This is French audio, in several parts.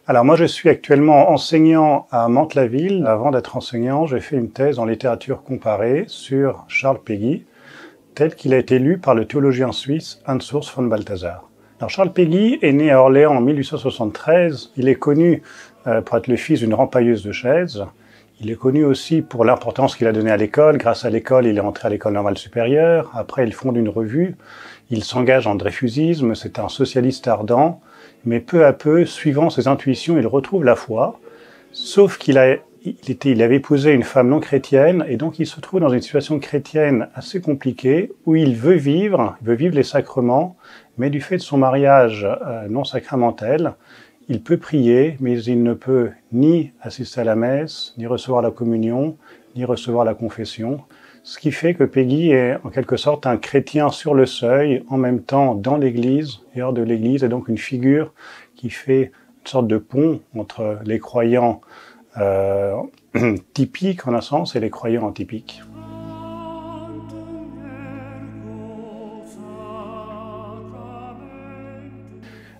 Alors moi je suis actuellement enseignant à Mantes-la-Ville. Avant d'être enseignant, j'ai fait une thèse en littérature comparée sur Charles Péguy, tel qu'il a été lu par le théologien suisse Hans Urs von Balthasar. Alors Charles Péguy est né à Orléans en 1873. Il est connu pour être le fils d'une rempailleuse de chaises. Il est connu aussi pour l'importance qu'il a donnée à l'école. Grâce à l'école, il est entré à l'école normale supérieure. Après, il fonde une revue. Il s'engage en dreyfusisme. C'est un socialiste ardent. Mais peu à peu, suivant ses intuitions, il retrouve la foi. Sauf qu'il avait épousé une femme non chrétienne, et donc il se trouve dans une situation chrétienne assez compliquée, où il veut vivre les sacrements, mais du fait de son mariage non sacramentel, il peut prier, mais il ne peut ni assister à la messe, ni recevoir la communion, ni recevoir la confession. Ce qui fait que Péguy est en quelque sorte un chrétien sur le seuil, en même temps dans l'Église et hors de l'Église, et donc une figure qui fait une sorte de pont entre les croyants typiques en un sens et les croyants atypiques.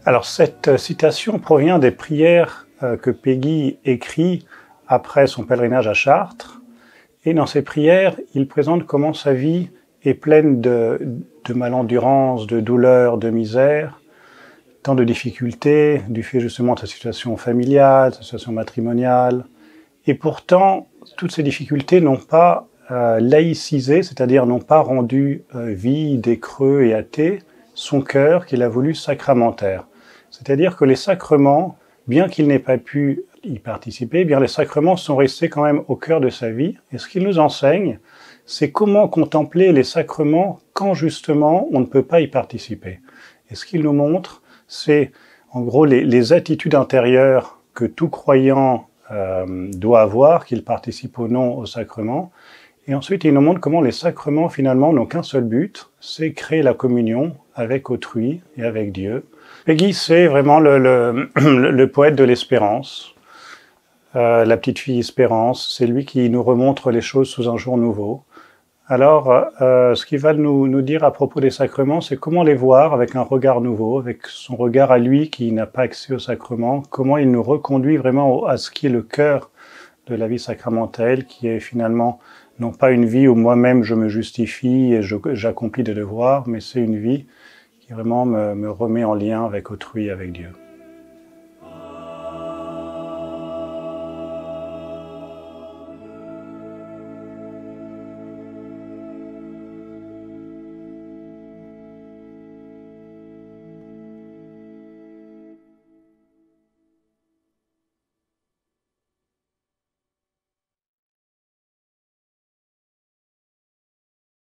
Alors cette citation provient des prières que Péguy écrit après son pèlerinage à Chartres. Et dans ces prières, il présente comment sa vie est pleine de malendurance, de douleur, de misère, tant de difficultés, du fait justement de sa situation familiale, de sa situation matrimoniale. Et pourtant, toutes ces difficultés n'ont pas laïcisé, c'est-à-dire n'ont pas rendu vide et creux et athée son cœur qu'il a voulu sacramentaire. C'est-à-dire que les sacrements, bien qu'il n'ait pas pu y participer, eh bien les sacrements sont restés quand même au cœur de sa vie. Et ce qu'il nous enseigne, c'est comment contempler les sacrements quand justement on ne peut pas y participer. Et ce qu'il nous montre, c'est en gros les attitudes intérieures que tout croyant doit avoir, qu'il participe ou non au sacrement. Et ensuite, il nous montre comment les sacrements finalement n'ont qu'un seul but, c'est créer la communion avec autrui et avec Dieu. Péguy, c'est vraiment le poète de l'espérance. La petite fille Espérance, c'est lui qui nous remontre les choses sous un jour nouveau. Alors, ce qu'il va nous dire à propos des sacrements, c'est comment les voir avec un regard nouveau, avec son regard à lui qui n'a pas accès aux sacrements, comment il nous reconduit vraiment à ce qui est le cœur de la vie sacramentelle, qui est finalement non pas une vie où moi-même je me justifie et j'accomplis des devoirs, mais c'est une vie qui vraiment me remet en lien avec autrui, avec Dieu.